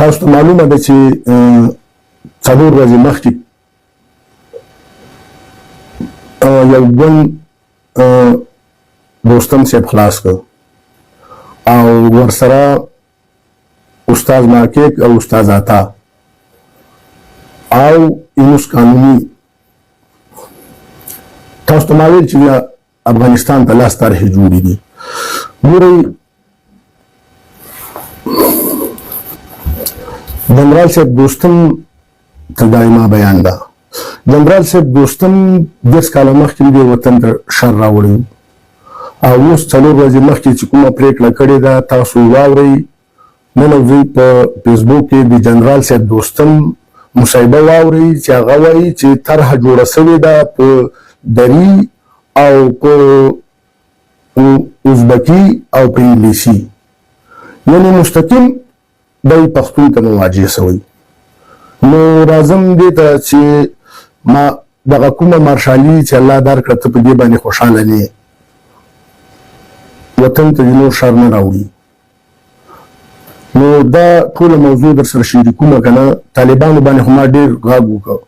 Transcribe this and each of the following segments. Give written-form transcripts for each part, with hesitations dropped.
تاسو ته معلومه ده چې 4 ورځې مخکې یو ګوند دوستم صاحب خلاص کړ او ورسره استاد مارکیک او استاد عطا او یونس قانوني تاسو ته معلوم چې افغانستان ته لاس طرحې جوړې دي. ګورئ جنرال صاحب دوستم ته دایما بیان ده. جنرال صاحب دوستم 10 کاله مخکې دې وطن ته شر راوړی او اوس 4 ورځې مخکې چې کومه پریکړه کړې ده تاسو واورئ. نن ورځې په فیسبوک کې د جنرال صاحب دوستم مصاحبه واورئ چې هغه وایي چې طرحه جوړه شوې ده په دري او په ازبکي او په انګلیسي، یعنې مستقیم دی پښتون ته مواجه شوی. نو راځم دې ته چې ما دغه کومه مارشالي چې الله درکړه ته په دې باندې خوشحاله نه یې، وطن ته دې نور شر نه راوړي. نو دا ټوله موضوع در سره شریکومه که نه، طالبانو باندې خو ما ډېر غږ وکړ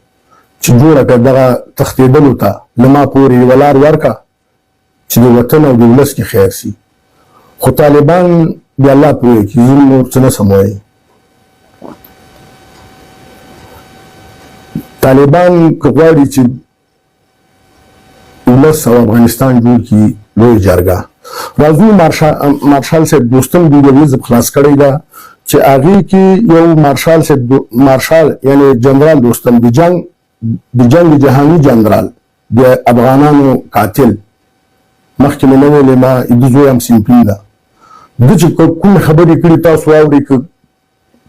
چې جوړه کړه دغه تښتېدلو ته له ما پورې یوه لار ورکړه چې د وطن او د ولس کې خیر شي. خو طالبان بیا الله پوهېږي، زه نور څه نه سم وایي. طالبان که غواړي چې ولس او افغانستان جوړ کړي لویه جرګه، راځو مارشال صاحب دوستم ویډیو خلاص کړی ده چې هغې کې یو مارشال یعنې جنرال دوستم د جنګ جهاني جنرال د افغانانو قاتل، مخکې مې نه ویلې ما د زوی هم سیمپین ده، ده چې کوم خبرې کړي تاسو واورئ، که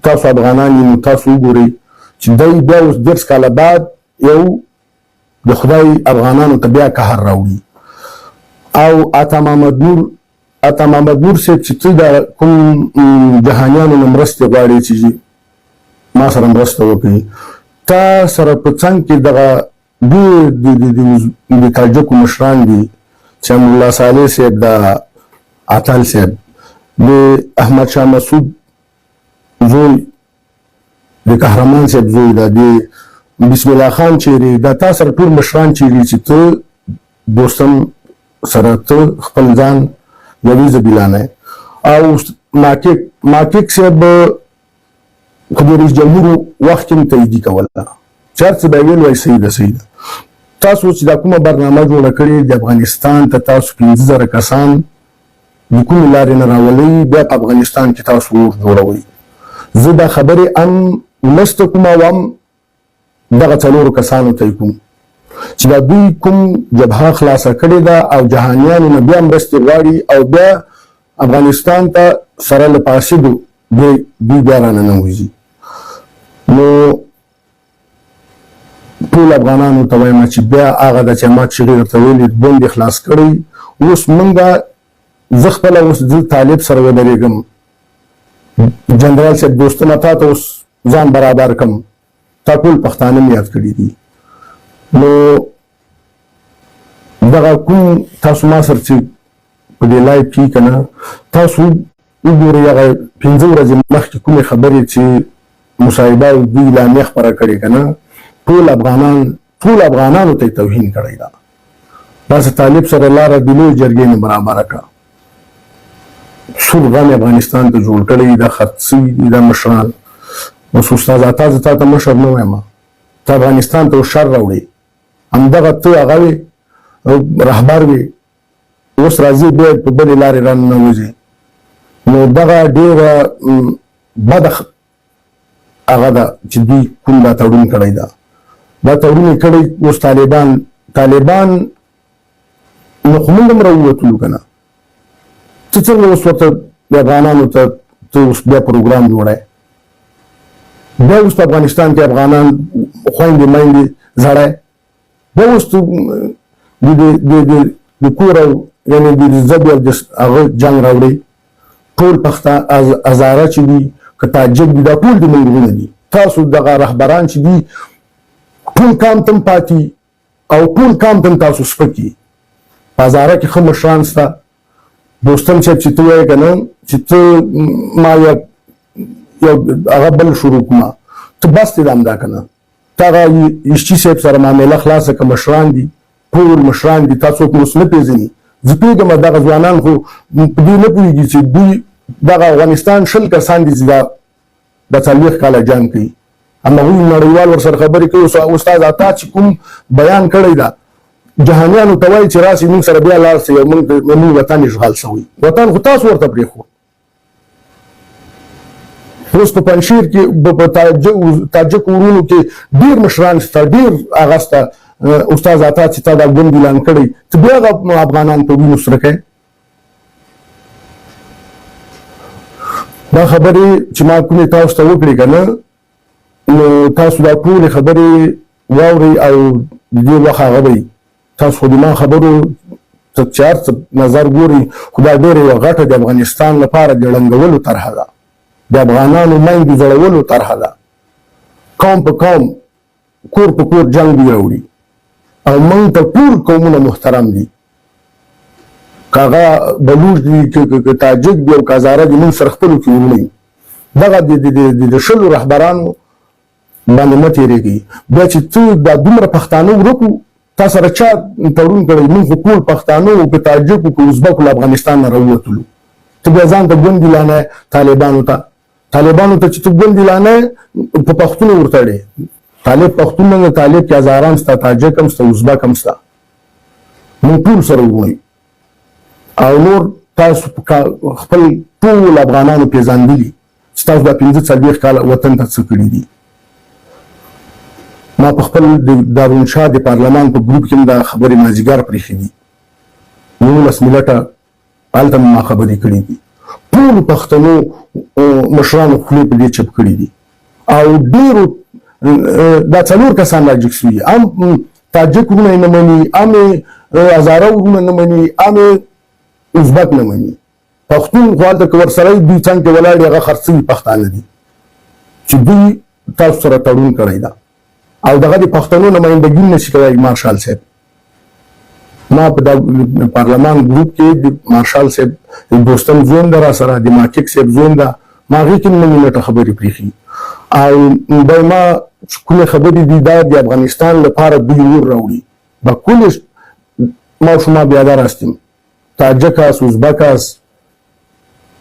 تاسو افغانان یې نو تاسو وګورئ چې دی بیا اوس 10 کاله بعد یو د خدای افغانانو ته بیا قهر راوړي. او عطا محمد نور صاحب چې ته د کوم جهانیانو نه مرستې غواړې چې ما سره مرسته وکړي، تا سره په څنګ کې دغه ډېر د تاجکو مشران دي چې امرالله صالح صاحب د اتل صاحب د احمد شاه مسعود زوی د قهرمان صاحب زوی ده د بسم الله خان چیرې دا تا سره ټول مشران چیرې چې ته دوستم سره ته خپل ځان یوې زبیلانه او ماکیک صاحب خو د رئیس جمهور وخت کې تاییدي کوله چې هر څه به یې ویل وایي صحیح ده صحیح ده. تاسو چې دا کومه برنامه جوړه کړې د افغانستان ته تاسو 15,000 کسان د کومې لارې نه راولئ، بیا په افغانستان کې تاسو اور جوړوئ. زه دا خبرې هم ولس ته کوم او هم دغه 4 کسانو ته کوم چې دا دوی کوم جبهه خلاصه کړې ده او جهانیانو نه بیا مرستې غواړي او بیا افغانستان ته سره له پاسېدو دوی بیا راننوځي. نو ټول افغانانو ته وایم چې بیا هغه د چې ما چغې درته ویلې بند یې خلاص کړی. اوس مونږه زه خپله اوس د طالب سره ودرېږم، جنرال صاحب دوستونه تا ته اوس ځان برابر کړم، تا ټول پښتانه مې یاد کړي دي. نو دغه کوم تاسو ما سره چې په دې لایف کې که نه تاسو وګورئ هغه 15 ورځې مخکې کومې خبرې چې مصاحبه او دوی اعلامیه خپره کړې که نه، ټول افغانانو ته یې توهین کړی ده. داسې طالب سره لاره د لویې جرګې نه برابره کړه، سور غم افغانستان ته جوړ کړی دا خرڅي دا مشران. اوس استاد عطا زه تا ته مشر نه وایم، ته افغانستان ته شر راوړې، همدغه ته هغه وې رهبر وې، اوس راځي بیا په بلې لارې راننوځې. نو دغه ډېره بده هغه ده چې دوی کوم دا تړون کړی ده، دا تړون یې کړی. اوس طالبان نو خو موږ هم راووتلو که نه، ته څنګه اوس ورته د افغانانو ته اوس بیا پروګرام جوړی، بیا اوس په افغانستان کې افغانان خویندې میندې زړی، بیا اوس د کور او یعنې د ژبې او هغه جنګ راوړي. ټول پښتانه هزاره چې دي که تاجک دي دا ټول د موږ وروڼه دي. تاسو دغه رهبران چې دي ټول کام تم پاتې او ټول کام تم تاسو سپکي. په هزاره کې ښه مشران شته. دوستم صاحب چې ته وایې که نه چې ته ما یو هغه بل شروع کومه ته بس دې همدا که نه ته هغه اشچي صاحب سره معامله خلاصه که مشران دي ټول مشران دي تا څوک اوس نه پېژني زه پوهېږم دغه ځوانان خو په دې نه پوهېږي چې دوی دغه افغانستان 20 کسان دي چې د 40 کاله جنګ کوي همغوی نړیوال ورسره خبرې کوي استاد عطا چې کوم بیان کړی ده جهانیانو ته وایي چې راسئ موږ سره بیا لاړ شئ موږ وطن اشغال شوی وطن خو تاسو ورته پرېښود اوس په پنجشیر کې په تاجک ورونو کې ډېر مشران شته ډېر هغه شته استاد عطا چې تا دا ګوند اعلان کړی ته بیا هغه افغانان په وینو سره کوې دا خبرې چې ما کومې تاسو ته وکړې که نه نو تاسو دا ټولې خبرې واورئ او د دې وخت هغه به تاسو خو د ما خبرو چې هر څه نظر ګورئ خو دا ډېره یوه غټه د افغانستان لپاره د ړنګولو طرحه ده د افغانانو میندو زړولو طرحه ده قوم په قوم کور په کور جنګ دوی راوړي او موږ ته ټول قومونه محترم دي که هغه بلوچ دي که تاجک دي او که هزاره دي موږ سره خپلو کې ورونه دغه د 20 رهبرانو باندې مه تېرېږئ بیا چې څه دا دومره پښتانه ورک وو تا سره چا تړون کړی موږ خو ټول پښتانه وو که تاجک وو که ازبک له افغانستان نه راووتلو ته بیا ځان ته ګوند اعلانوې طالبانو ته چې ته ګوند اعلانوې په پښتون ورته اړې طالب پښتون نه طالب کې هزاران شته تاجک هم شته ازبک هم شته موږ ټول سره وګورئ او نور تاسو خپل ټول افغانانو پېژندلي چې تاسو دا 15 کاله وطن ته څه کړي دي ما په خپل د دارالشاه د پارلمان په ګروپ کې دا خبرې مازدیګر پرېښې دي 19 منټه هلته ما خبرې کړي دي ټولو پښتنو مشرانو خولې په دې چپ کړي دي او ډېرو دا 4 کسان راجګ شوي هم تاجک ورونه یې نه مني هم هزاره ورونه نه مني هم ازبک نه مني پښتون خو هلته که ورسره دوی څنګ کې ولاړ دي هغه خرڅوي پښتانه دي چې دوی تاسو سره تړون کړی ده او دغه د پښتنو نمایندګي نشي کولی مارشال صاحب ما په د پارلمان ګروپ کې د مارشال صاحب دوستم زوین ده را سره د ماکیک صاحب زوین ده ما هغې کې نوي منټه خبرې پرېښي او دا ما کومې خبرې دي دا د افغانستان لپاره دوی اور راوړي به کلش ما شما بیادار هستیم تاجک است ازبک است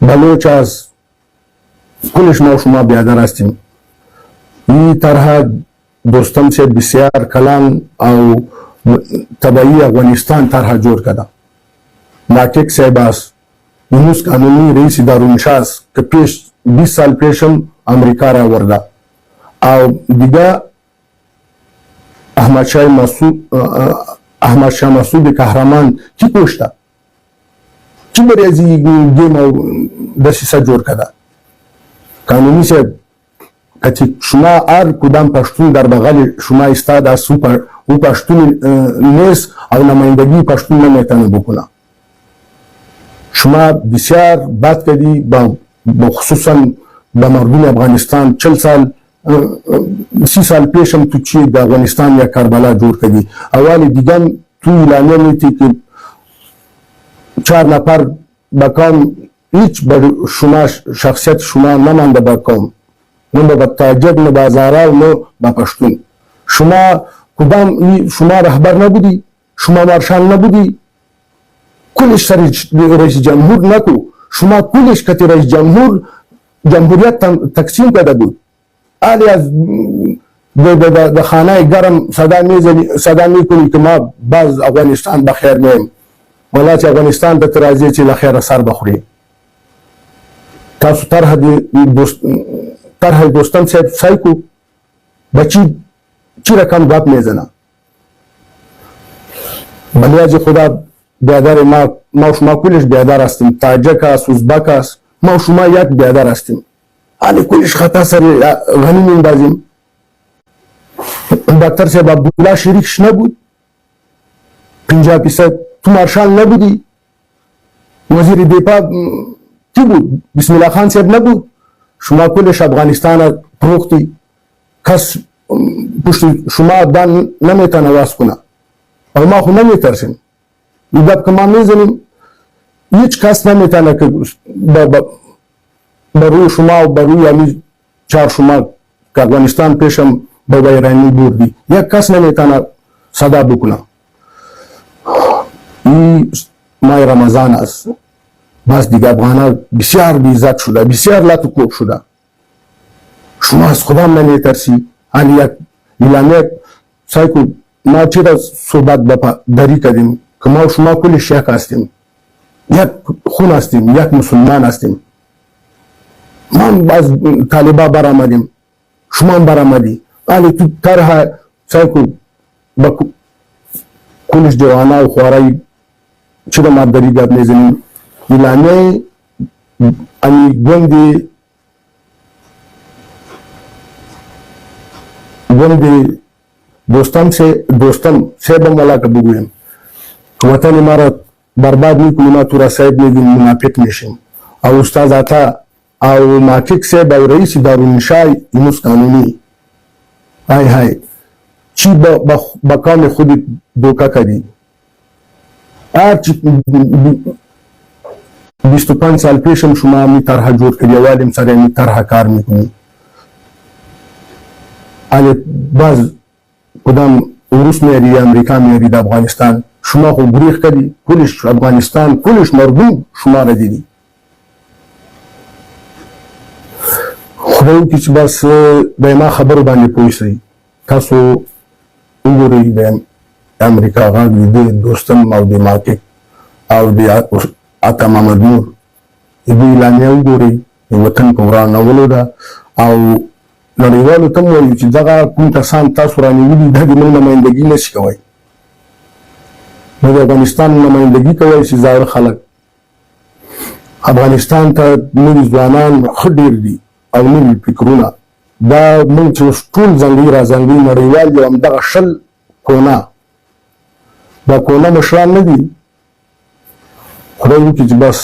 بلوچ است کلش ما شما بیادار هستیم این طرح دوستم سے بسیار کلان او طبعی افغانستان طرح جوړ کړه ناکک صاحب است یونس قانونی رئیس دارالشاه است که پیش 20 سال پیشم امریکا را ورده او دیگه احمد شاه مسعود قهرمان کی کشته کی بریزی گیم او دسیسه جوړ کړه قانونی صاحب که شما هر کدام پشتون در بغل شما ایستاد است او پشتون نیست او نمایندگی پشتون نمیتونه بکنه شما بسیار بد کردی خصوصا به مردم افغانستان 40 سال 30 سال پیش هم تو چی د افغانستان یا کربلا جوړ کردی اول دیگه تو اعلانیه میتی که 4 نفر بکام هیچ بر شما شخصیت شما نمانده بکام نه به تاجک نه به هزاره نه به پشتون شما کدام شما رهبر نبودی شما مارشال نبودی کلش رئیس جمهور نکو شما کلش کتی رئیس جمهور جمهوریت تقسیم کرده بود آلی از د خانه گرم صدا میکنی که ما باز افغانستان بخیر میم ولا چې افغانستان ته راځي چې لخيره سر بخوري تاسو طرح دوستان صاحب سایکو بچی چی رقم گپ میزنه بلیاج خدا بیادار ما شما کلش بیادار هستیم تاجک است ازبک است ما شما یک بیادار هستیم حالی کلش خطا سر غنی میندازیم دکتر صاحب عبدالله شریکش نبود 50% تو مارشال نبودی وزیر دفاع کی بود بسم الله خان صاحب نبود شما کلش افغانستان فروختی کس پشت شما دان نمیتونه واس کنه او ما خو نمیترسیم گپ که ما میزنیم هیچ کس نمیتونه که بروی شما و بروی 4 شما که افغانستان پیشم با ایرانی بردی یک کس نمیتونه صدا بکنه. این ماه رمضان است، بس دیگه افغانان بسیار بی‌عزت شده، بسیار لطوکوب شده. شما از خدا نمیترسی؟ آن یک اعلامیه سعی کو ما چرا صحبت داری کردیم که ما شما کل شیخ هستیم، یک خون هستیم، یک مسلمان هستیم. ما از طالبا برآمدیم، شما هم برآمدی، ولی تو طرح سعی کو با کلش جوانا و خوارای چرا ما داری گپ میزنیم؟ اعلامیه امی گوندی دوستم سے بمولا که بگویم که وطن ما را برباد میکنی، ما تو را صاحب میگیم منافق میشیم. او استاد عطا او محقق صاحب او رئیس دارالانشا یونس قانونی های های چی با کام خود دوکه کردی. هر چی 25 سال پیشم شما می طرح جور کردی، والیم سره می طرح کار میکنی. آیا باز کدام روس میاری امریکا میاری در افغانستان؟ شما خو گریخ کردی، کلش افغانستان کلش مردم شما را دیدی. خدای وکړي چې بس د ما خبرو باندې پوه شئ. تاسو وګورئ د امریکا غږ د دوستم او د محقق او د عطا محمد نور دوی اعلامیه وګورئ، د وطن په ورانولو ده او نړیوالو ته هم وایي چې دغه کوم کسان تاسو رانیولي دا د موږ نمایندګي نشي کوی. نو د افغانستان نمایندګي کوی چې زاړه خلک افغانستان ته نوي ځوانان ښه ډېر دي او نوي فکرونه. دا موږ چې اوس ټول ځنګلي رازنګلي نړیوال یو همدغه 20 کونه دا کونه مشران نه دي. خدای وکړي چې بس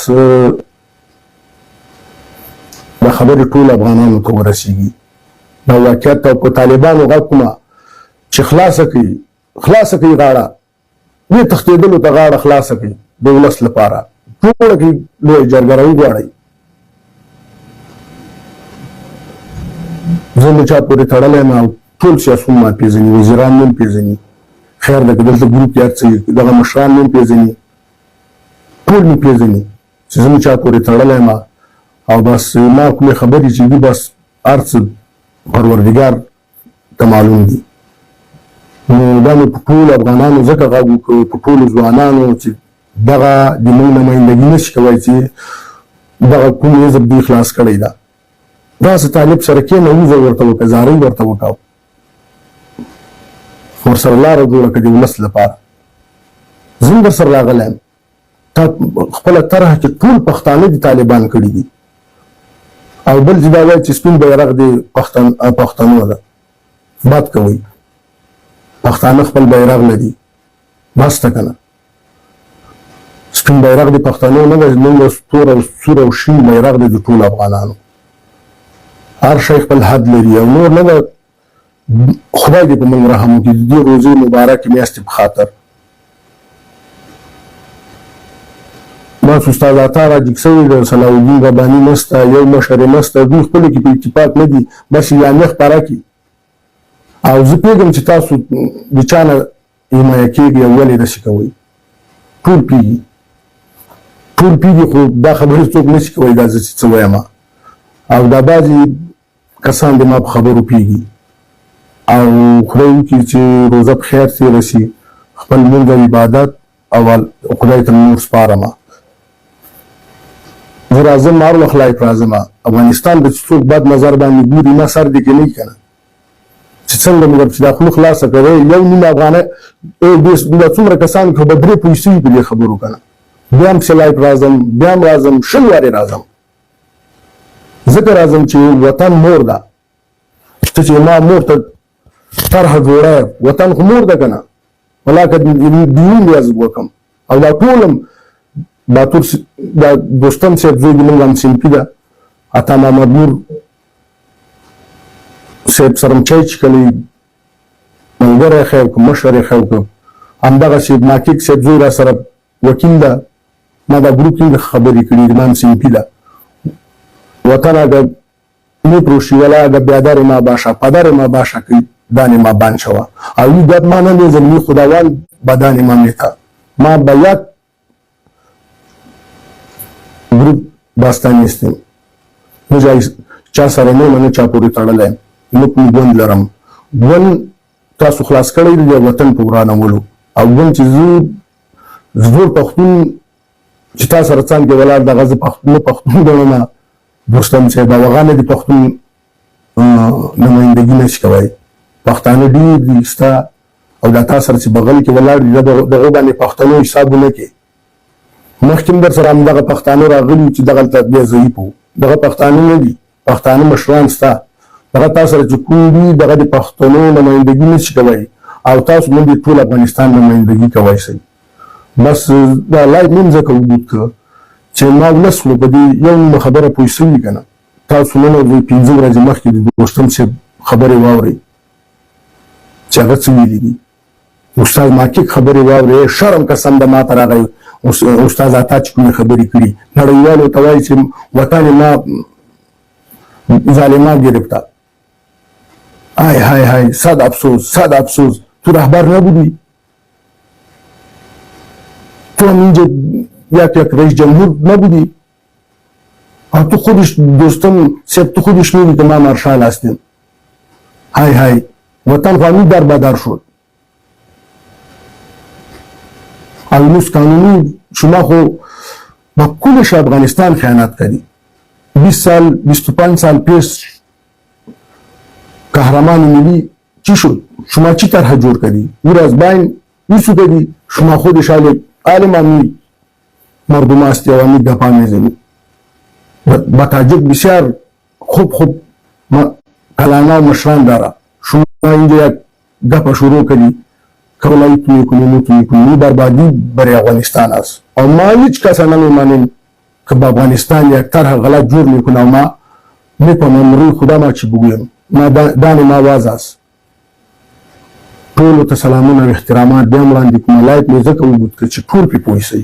دا خبرې ټول افغانانو ته ورسیږي. دا واقعیت او په طالبانو غږ کومه چې خلاصه کوي غاړه، دې تښتېدلو ته غاړه خلاصه کړي د ولس لپاره. ټوله کې لویه جرګه راوغواړئ. زه له چا پورې تړلی یم او ټول سیاسون ما پېژني، وزیران مې هم پېژني. خیر ده که دلته ګروپ کې هر څه دغه مشران مې هم پېژني، ټول مې پېژني چې زه له چا پورې تړلی یم او بس ما کومې خبرې چې دي بس هر څه پروردګار ته معلوم دي. نو دا مې په ټولو افغانانو ځکه غږ وکړو، په ټولو ځوانانو چې دغه د موږ نمایندګي نشي کولی چې دغه کوم حزب دوی خلاص کړی ده. داسې طالب سره کښېنه، ووځه ورته وکړه، زارۍ ورته وکړه، ورسره لاره جوړه کړه د ولس لپاره. زه هم درسره راغلی یم. تا خپله طرحه چې ټول پښتانه دي طالبان کړي دي او بل چې دا وایي چې سپین بیرغ د پښتنو ده. بد کوئ، پښتانه خپل بیرغ لري، بس ته که نه. سپین بیرغ د پښتنو نه ده، زموږ تور او سور او شین بیرغ دی د ټولو افغانانو. هر شی خپل حد لري او نور نه ده. خدای دې په موږ رحم وکړي د دې روزې مبارکې میاشتې په خاطر. بس استاد عطا راجګ شوی دی، صلاح الدین رباني نسته، یو مشر یې نسته، دوی خپلو کې په اتفاق نه دي، بس اعلامیه خپاره کړي. او زه پوهېږم چې تاسو د چا نه حمایه کېږئ او ولې داسې کوئ. ټول پوهېږي خو دا خبرې څوک نشي کولی دا زه چې څه وایم. او دا بعضې کسان د ما په خبرو پوهېږي او خدای وکړي چې روزه په خیر تېره شي، خپل لمونځ او عبادت او خدای ته نور سپارمه. زه راځم هر وخت لایق راځم. افغانستان به چې څوک بد نظر باندې ګوري ما سر دې کې نه وي که نه چې څنګه مې چې دا خوله خلاصه کړی یو نیم افغانۍ دا څومره کسان که به 3 پوه شوي په دې خبرو که نه. بیا هم چې لایق راځم، بیا هم راځم، 100 وارې راځم. ځکه راځم چې وطن مور ده. ته چې ما مور ته طرحه جوړه، وطن خو مور ده که نه. ولا که دیني لیاز وکړم او دا ټول هم باتور دا دوستم صاحب زوی د موږ همصنفي ده، عطا محمد نور صاحب سره م چای څښلی، ملګری ښه وکړ، مشر یې ښه وکړ. همدغسې محقق صاحب زوی را سره وکیل ده، ما دا ګروپ کې خبرې کړي دي، ما همصنفي ده. وطن اگر میپروشیولا اگه بیادر ما باشه پدر ما باشه که دان ما بان شوه او یی ما نه زلمی خداوند بدان ما میتا ما به یک ګروپ داستان استیم نو چا سره نه منه چا پوری تړلای نو کوم ګوند لرم ګوند تاسو خلاص کړی دی وطن په ورانولو او ګوند چې زور پښتون چې تاسو سره څنګه ولر د غزه پښتون دونه دوستم چې دا وغانه دي پښتون نمائندګي نشي کوي پښتانه دي ستا او دا تاسو سره چې بغل کې ولر دي دغه باندې پښتنو حسابونه کې مخکې در سره هم دغه پښتانه راغلي چې دغه ته بیا ضعیف وو دغه پښتانه نه دي پښتانه مشران ستا دغه تاسو سره چې کوم دي دغه د پښتنو نمائندګي نشي کوي او تاسو موږ ټول افغانستان نمائندګي کوي سي بس دا لایټ نیم ځکه وګورئ چې ما ولسلو په دې یو خبره پوه شوي که نه تاسو نن ورځې 15 ورځې مخکې د دوستم صاحب خبرې واورئ چې هغه څه ویلي دي استاد ماکیک خبرې واورئ شرم قسم د ماته راغی استاد اتا چې کومې خبرې کړي نړیوالو ته وایي چې وطن ما ظالمان گرفته های های های صد افسوس تو رهبر نبودی تو هم اینجا یک رئیس جمهور نبودی تو خودش دوستم سب تو خودش میدی که ما مارشال هستیم های های وطن خواهی در بدر شد الموس قانونی شما خو با کلش افغانستان خیانت کردی 20 سال 25 سال پیش قهرمان ملی چی شد شما چی طرح جور کردی او از بین ایسو کردی شما خودش عالم امی مردم هستی و امی گپا میزنی با تعجب بسیار خوب کلانا و مشران داره شما اینجا یک گپا شروع کردی کولای توی کنی بربادی برای افغانستان است او ما هیچ کس نمیمانیم که با افغانستان یک طرح غلط جور میکنه و ما میپمم روی خدا ما چی بگویم ما دان ما واز است ټولو ته سلامونه او احترامات بیا وړاندې کوم لایټ مې ځکه وګورئ چې ټول پې پوه شئ